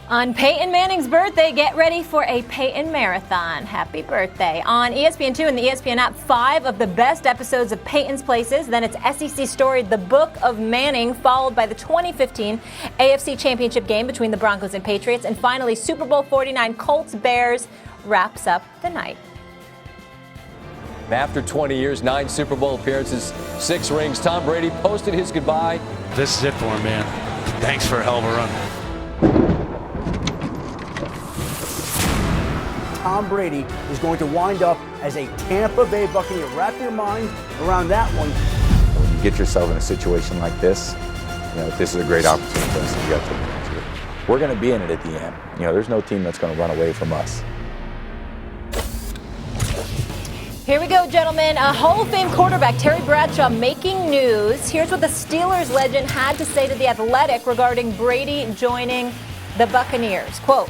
On Peyton Manning's birthday, get ready for a Peyton Marathon. Happy birthday. On ESPN2 and the ESPN app, 5 of the best episodes of Peyton's Places. Then it's SEC story, The Book of Manning, followed by the 2015 AFC Championship game between the Broncos and Patriots. And finally, Super Bowl 49 Colts-Bears wraps up the night. After 20 years, 9 Super Bowl appearances, 6 rings, Tom Brady posted his goodbye. This is it for him, man. Thanks for a hell of a run. Tom Brady is going to wind up as a Tampa Bay Buccaneer. Wrap your mind around that one. When you get yourself in a situation like this, this is a great opportunity for us to get to it. We're going to be in it at the end. There's no team that's going to run away from us. Here we go, gentlemen. A Hall of Fame quarterback, Terry Bradshaw, making news. Here's what the Steelers legend had to say to The Athletic regarding Brady joining the Buccaneers. Quote,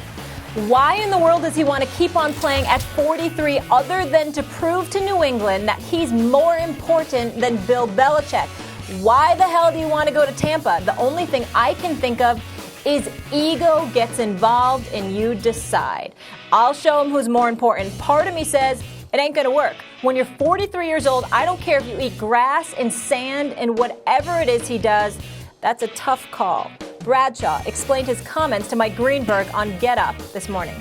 "Why in the world does he want to keep on playing at 43 other than to prove to New England that he's more important than Bill Belichick? Why the hell do you want to go to Tampa? The only thing I can think of is ego gets involved and you decide. I'll show him who's more important. Part of me says it ain't going to work. When you're 43 years old, I don't care if you eat grass and sand and whatever it is he does, that's a tough call." Bradshaw explained his comments to Mike Greenberg on Get Up this morning.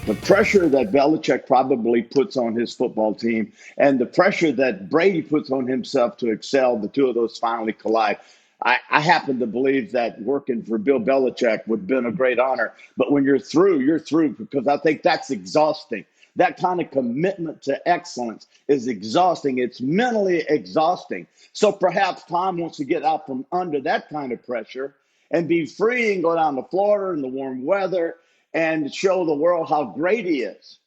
The pressure that Belichick probably puts on his football team and the pressure that Brady puts on himself to excel, the two of those finally collide. I happen to believe that working for Bill Belichick would have been a great honor. But when you're through, because I think that's exhausting. That kind of commitment to excellence is exhausting. It's mentally exhausting. So perhaps Tom wants to get out from under that kind of pressure and be free and go down to Florida in the warm weather and show the world how great he is.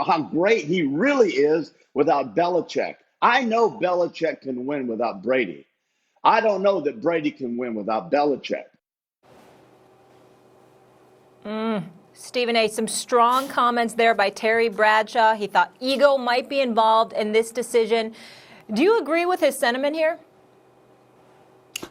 How great he really is without Belichick. I know Belichick can win without Brady. I don't know that Brady can win without Belichick. Stephen A., some strong comments there by Terry Bradshaw. He thought ego might be involved in this decision. Do you agree with his sentiment here?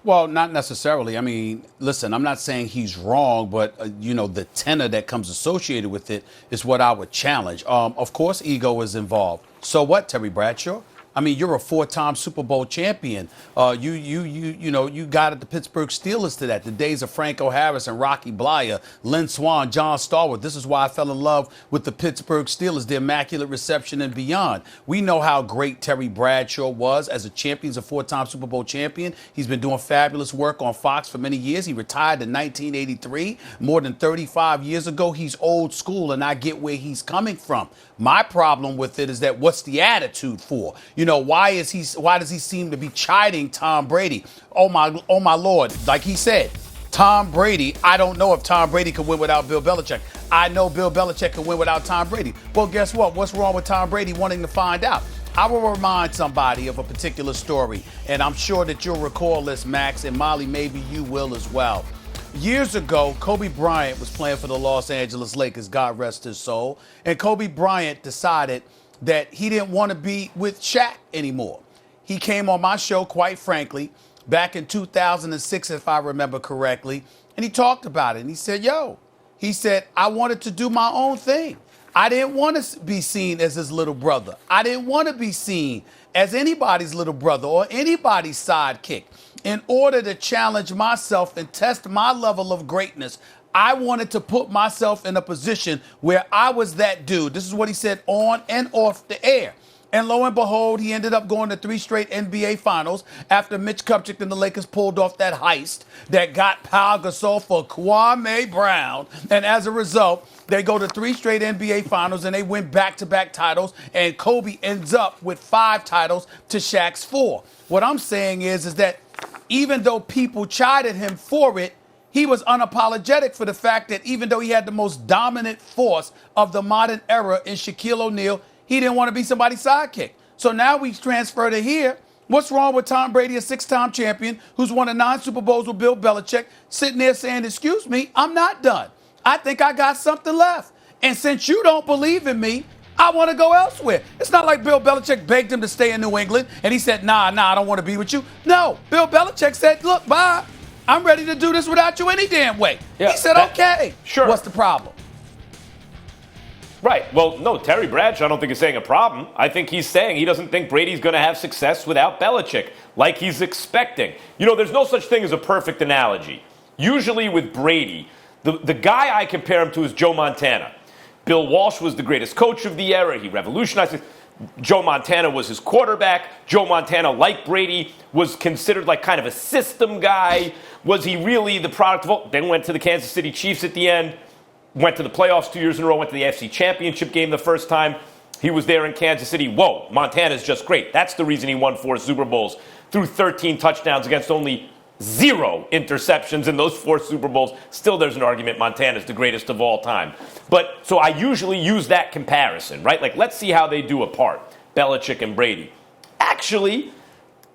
Well, not necessarily. I mean, listen, I'm not saying he's wrong, but, the tenor that comes associated with it is what I would challenge. Of course, ego is involved. So what, Terry Bradshaw? I mean, you're a 4-time Super Bowl champion. You guided the Pittsburgh Steelers to that. The days of Franco Harris and Rocky Blyer, Lynn Swann, John Stallworth. This is why I fell in love with the Pittsburgh Steelers, the Immaculate Reception and beyond. We know how great Terry Bradshaw was as a champion. He's a 4-time Super Bowl champion. He's been doing fabulous work on Fox for many years. He retired in 1983, more than 35 years ago. He's old school, and I get where he's coming from. My problem with it is that what's the attitude for? Why does he seem to be chiding Tom Brady? Oh my Lord. Like he said, Tom Brady, I don't know if Tom Brady can win without Bill Belichick. I know Bill Belichick can win without Tom Brady. Well, guess what? What's wrong with Tom Brady wanting to find out? I will remind somebody of a particular story, and I'm sure that you'll recall this, Max, and Molly, maybe you will as well. Years ago, Kobe Bryant was playing for the Los Angeles Lakers, God rest his soul, and Kobe Bryant decided that he didn't want to be with Shaq anymore. He came on my show, quite frankly, back in 2006, if I remember correctly, and he talked about it. And he said, I wanted to do my own thing. I didn't want to be seen as his little brother. I didn't want to be seen as anybody's little brother or anybody's sidekick. In order to challenge myself and test my level of greatness, I wanted to put myself in a position where I was that dude. This is what he said on and off the air. And lo and behold, he ended up going to 3 straight NBA finals after Mitch Kupchak and the Lakers pulled off that heist that got Pau Gasol for Kwame Brown. And as a result, they go to 3 straight NBA finals and they win back-to-back titles. And Kobe ends up with 5 titles to Shaq's 4. What I'm saying is that even though people chided him for it, he was unapologetic for the fact that even though he had the most dominant force of the modern era in Shaquille O'Neal, he didn't want to be somebody's sidekick. So now we transfer to here. What's wrong with Tom Brady, a 6-time champion who's won 9 Super Bowls with Bill Belichick, sitting there saying, excuse me, I'm not done. I think I got something left. And since you don't believe in me, I want to go elsewhere. It's not like Bill Belichick begged him to stay in New England and he said, nah, I don't want to be with you. No, Bill Belichick said, look, bye. I'm ready to do this without you any damn way. Yeah, He said, okay. Sure. What's the problem? Right. Well, no, Terry Bradshaw I don't think is saying a problem. I think he's saying he doesn't think Brady's going to have success without Belichick, like he's expecting. You know, there's no such thing as a perfect analogy. Usually with Brady, the guy I compare him to is Joe Montana. Bill Walsh was the greatest coach of the era. He revolutionized it. Joe Montana was his quarterback. Joe Montana, like Brady, was considered like kind of a system guy. Was he really the product of... Then went to the Kansas City Chiefs at the end. Went to the playoffs 2 years in a row. Went to the AFC Championship game the first time. He was there in Kansas City. Whoa, Montana's just great. That's the reason he won 4 Super Bowls. Threw 13 touchdowns against only 0 interceptions in those 4 Super Bowls. Still, there's an argument Montana's the greatest of all time. But so I usually use that comparison, right? Like, let's see how they do apart, Belichick and Brady. Actually,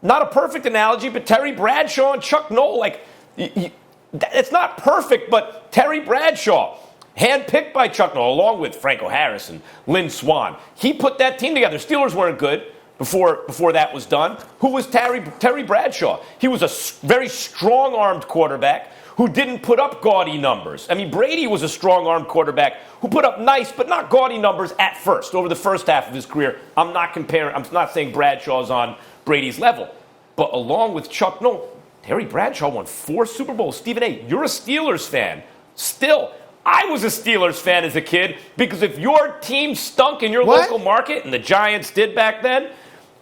not a perfect analogy, but Terry Bradshaw and Chuck Noll, like, it's not perfect, but Terry Bradshaw, handpicked by Chuck Noll, along with Franco Harris and Lynn Swann. He put that team together. Steelers weren't good before that was done. Who was Terry Bradshaw? He was a very strong-armed quarterback who didn't put up gaudy numbers. I mean, Brady was a strong-armed quarterback who put up nice but not gaudy numbers at first, over the first half of his career. I'm not saying Bradshaw's on Brady's level. But along with Chuck Noll, Terry Bradshaw won 4 Super Bowls. Stephen A., you're a Steelers fan. Still, I was a Steelers fan as a kid because if your team stunk in your local market, and the Giants did back then,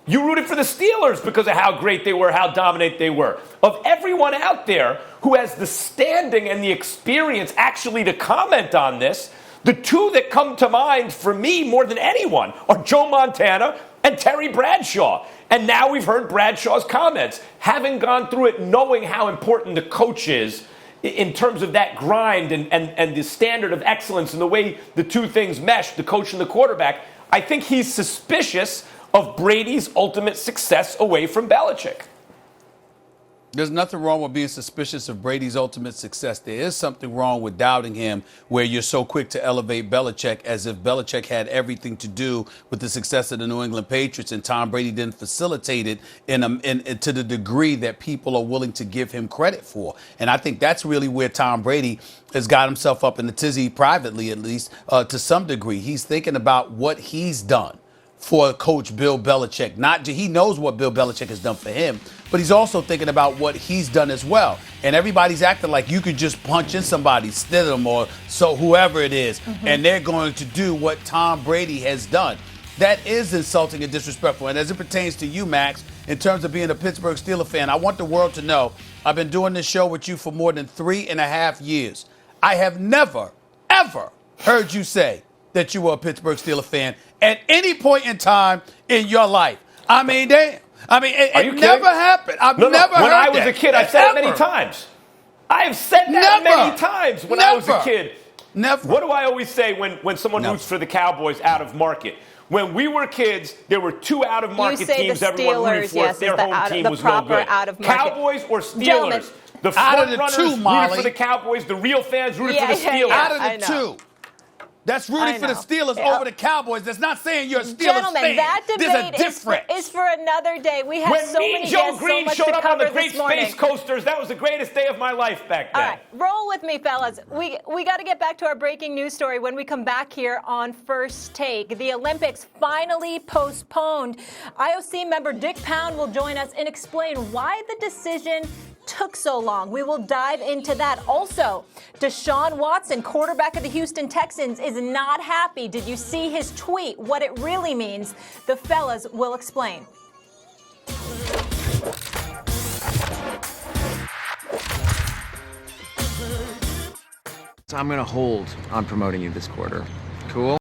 you rooted for the Steelers because of how great they were, how dominant they were. Of everyone out there who has the standing and the experience actually to comment on this, the 2 that come to mind for me more than anyone are Joe Montana and Terry Bradshaw. And now we've heard Bradshaw's comments. Having gone through it, knowing how important the coach is in terms of that grind and the standard of excellence and the way the 2 things mesh, the coach and the quarterback, I think he's suspicious of Brady's ultimate success away from Belichick. There's nothing wrong with being suspicious of Brady's ultimate success. There is something wrong with doubting him where you're so quick to elevate Belichick as if Belichick had everything to do with the success of the New England Patriots and Tom Brady didn't facilitate it to the degree that people are willing to give him credit for. And I think that's really where Tom Brady has got himself up in the tizzy, privately at least, to some degree. He's thinking about what he's done for Coach Bill Belichick. He knows what Bill Belichick has done for him, but he's also thinking about what he's done as well. And everybody's acting like you could just punch in somebody, Stidham or so whoever it is, and they're going to do what Tom Brady has done. That is insulting and disrespectful. And as it pertains to you, Max, in terms of being a Pittsburgh Steelers fan, I want the world to know I've been doing this show with you for more than 3.5 years. I have never, ever heard you say that you were a Pittsburgh Steelers fan at any point in time in your life. I mean, damn. I mean, it never happened. I've never heard that. When I was a kid, I said it many times. I have said that many times when I was a kid. Never. What do I always say when someone roots for the Cowboys out of market? When we were kids, there were 2 out-of-market teams everyone rooted for. Yes, their home team was no good. Cowboys or Steelers? Gentlemen. The front runners rooted for the Cowboys. The real fans rooted for the Steelers. Out of the 2. That's rooting for the Steelers over the Cowboys. That's not saying you're a Steelers Gentlemen, fan. that debate is for another day. We have so many Joe guests, Green so much showed to up on the cover Great this morning. Space Coasters, that was the greatest day of my life back then. All right, roll with me, fellas. We got to get back to our breaking news story when we come back here on First Take. The Olympics finally postponed. IOC member Dick Pound will join us and explain why the decision took so long. We will dive into that. Also, Deshaun Watson, quarterback of the Houston Texans, is not happy. Did you see his tweet? What it really means, the fellas will explain. I'm going to hold on promoting you this quarter. Cool?